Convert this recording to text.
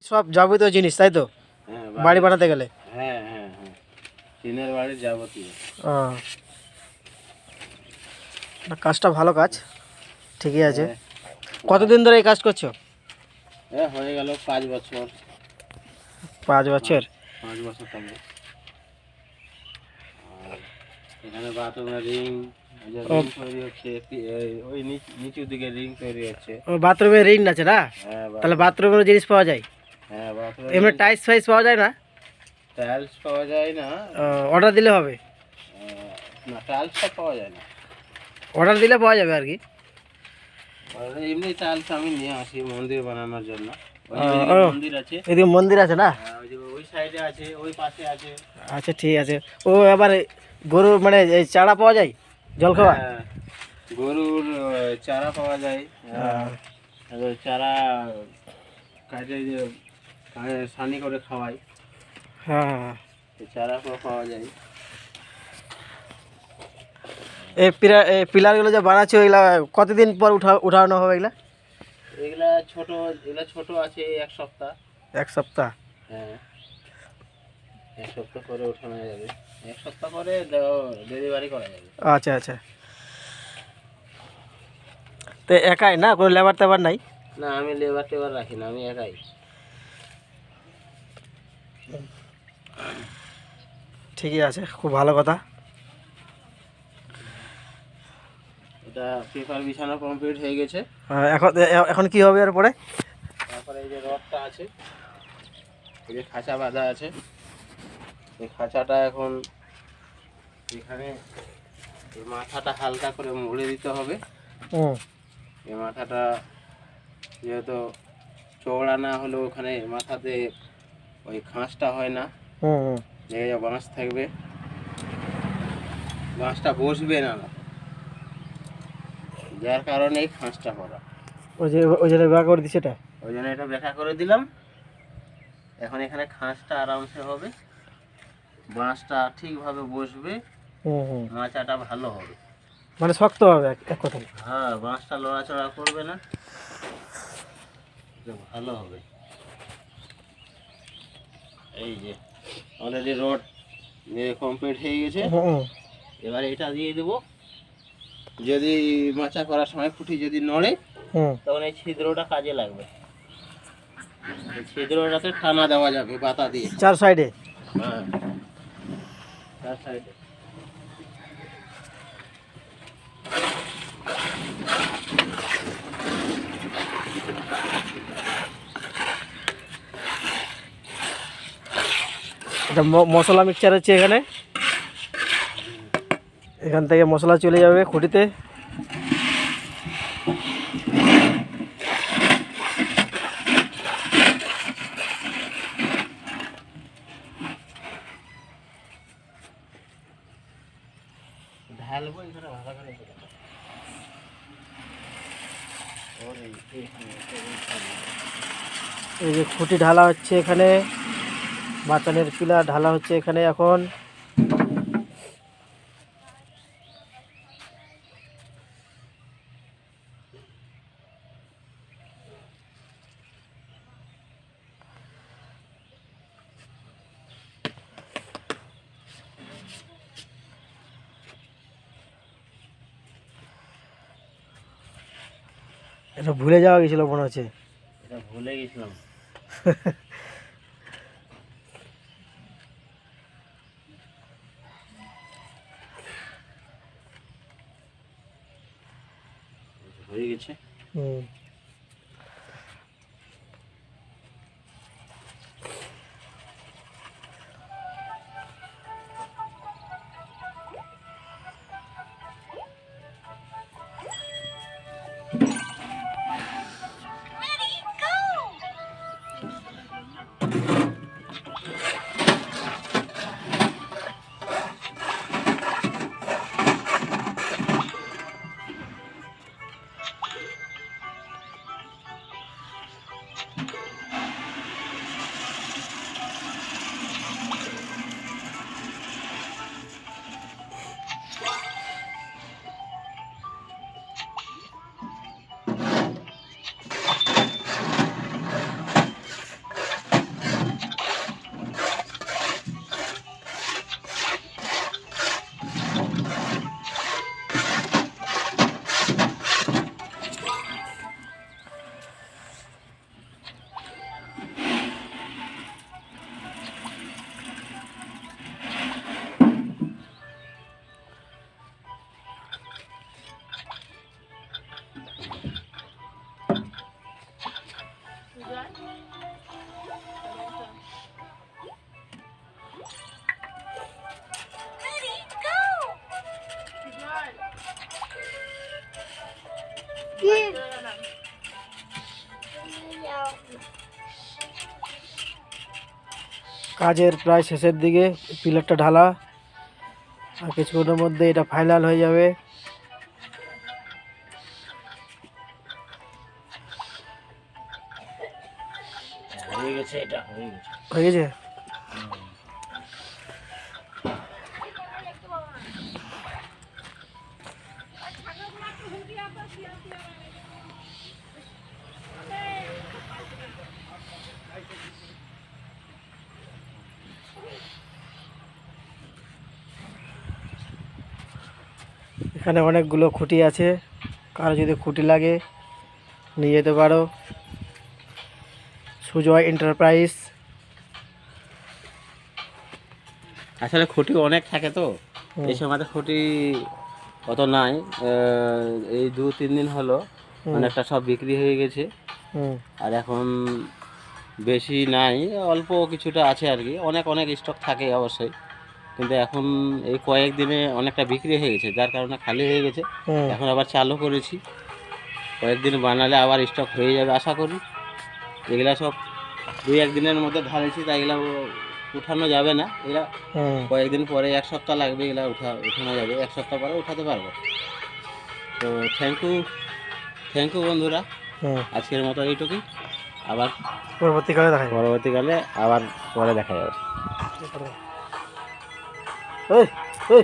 সব যাবতীয় জিনিস তাই তো, হ্যাঁ বাড়ি বানাতে গেলে। হ্যাঁ হ্যাঁ হ্যাঁ, টিনের বাড়ির যাবতীয়। ও, কাজটা ভালো কাজ, ঠিকই আছে। হ্যাঁ, কতদিন ধরে এই কাজ করছো? হয়ে গেল 5 বছর। 5 বছর। 5 বছর হবে। আর এখানে বাথরুমের রিং তৈরি হচ্ছে, ওই নিচুর দিকে রিং তৈরি হচ্ছে। ও, বাথরুমে রিং আছে না? হ্যাঁ তাহলে বাথরুমের জিনিস পাওয়া যায়? হ্যাঁ, বাথরুমে এমনি টাইলস ফাইলস পাওয়া যায় না? টাইলস পাওয়া যায় না। অর্ডার দিলে হবে? না, টাইলসটা পাওয়া যায় না। অর্ডার দিলে পাওয়া যাবে আর কি। আর এমনি টাইলস আমি নিয়ে আসি মন্দির বানানোর জন্য। মন্দির আছে, এদিকে মন্দির আছে না? ওই সাইডে আছে, ওই পাশে আছে। আচ্ছা ঠিক আছে। ও, আবার গরু মানে এই চারা পাওয়া যায় জল খাওয়া? হ্যাঁ, গরুর চারা পাওয়া যায়। চারা কাটে যে সানি করে খাওয়াই, হ্যাঁ, চারা পাওয়া যায়। এই পিলারগুলো যে বানাচ্ছো এগুলা কতদিন পর উঠানো হবে এগুলা? এগুলা ছোট আছে 1 সপ্তাহ। 1 সপ্তাহ? হ্যাঁ, 1 সপ্তাহ পরে ওঠানো যাবে। 1 সপ্তাহ পরে ডেলিভারি করা যাবে। আচ্ছা আচ্ছা। তো একাই না, কোনো লেবার টেবার নাই? না, আমি লেবার টেবার রাখি না, আমি একাই। ঠিকই আছে, খুব ভালো কথা। এটা পেপার বিছানো কমপ্লিট হয়ে গেছে। এখন এখন কি হবে এরপরে? তারপরে এই যে রডটা আছে, এই যে খাঁচা বাঁধা আছে, এই খাঁচাটা এখন এখানে এই মাথাটা হালকা করে মুড়ে দিতে হবে। এই মাথাটা যেহেতু চওড়া না হলেও ওখানে মাথাতে ওই খাঁজটা হয় না, জায়গায় বাঁশ থাকবে, বাঁশটা বসবে না, যার কারণে এই খাঁজটা করা। ওই জন্য ব্যাক করে দিচ্ছে এটা। ওই জন্য এটা ব্যাখ্যা করে দিলাম। এখন এখানে খাঁজটা আরামসে হবে, বাঁশটা ঠিকভাবে বসবে, মাচাটা ভালো হবে, মানে শক্ত হবে এক কথায়। হ্যাঁ, বাঁশটা লড়াচড়া করবে না, ভালো হবে। এই যে অলরেডি রড কমপ্লিট হয়ে গেছে। এবার এটা দিয়ে দেবো। যদি মাচা করার সময় খুঁটি যদি নড়ে, তখন এই ছিদ্রটা কাজে লাগবে। এই ছিদ্রটাতে টানা দেওয়া যাবে বাতা দিয়ে 4 সাইডে। হ্যাঁ, 4 সাইডে। এটা মশলা মিক্সচার হচ্ছে এখানে, এখান থেকে মশলা চলে যাবে খুঁটিতে। ঢালবো এখানে ভালো করে। এই যে খুঁটি ঢালা হচ্ছে এখানে, মাচানের পিলার ঢালা হচ্ছে এখানে এখন। এটা ভুলে যাওয়া গেছিল মনে হচ্ছে। এটা ভুলে গেছিলাম। হয়ে গেছে। কাজের প্রায় শেষের দিকে, পিলারটা ঢালা আর কিছুক্ষণের মধ্যে এটা ফাইনাল হয়ে যাবে। হয়ে গেছে, এটা হয়ে গেছে। হয়ে গেছে। এখানে অনেকগুলো খুঁটি আছে, কারো যদি খুঁটি লাগে নিয়ে যেতে পারো। সুজয় এন্টারপ্রাইজ। আসলে খুঁটি অনেক থাকে তো, হুম। এই সময়তে খুঁটি অত নাই। এই 2-3 দিন হলো অনেকটা সব বিক্রি হয়ে গেছে। হুম। আর এখন বেশি নাই, অল্প কিছুটা আছে আর কি। অনেক অনেক স্টক থাকে অবশ্যই, কিন্তু এখন এই কয়েকদিনে অনেকটা বিক্রি হয়ে গেছে, যার কারণে খালি হয়ে গেছে। হুম। এখন আবার চালু করেছি, কয়েকদিন বানালে আবার স্টক হয়ে যাবে আশা করি। এগুলা সব 2-1 দিনের মধ্যে ঢালেছি, তাই এগুলা উঠানো যাবে না। এগুলা হুম। কয়েকদিন পরে, 1 সপ্তাহ লাগবে, এগুলা উঠানো যাবে। 1 সপ্তাহ পরে উঠাতে পারবো। তো থ্যাংক ইউ বন্ধুরা, হুম। আজকের মতো এইটুকুই। আবার পরবর্তীকালে দেখাই। পরবর্তীকালে আবার পরে দেখা যাবে। এই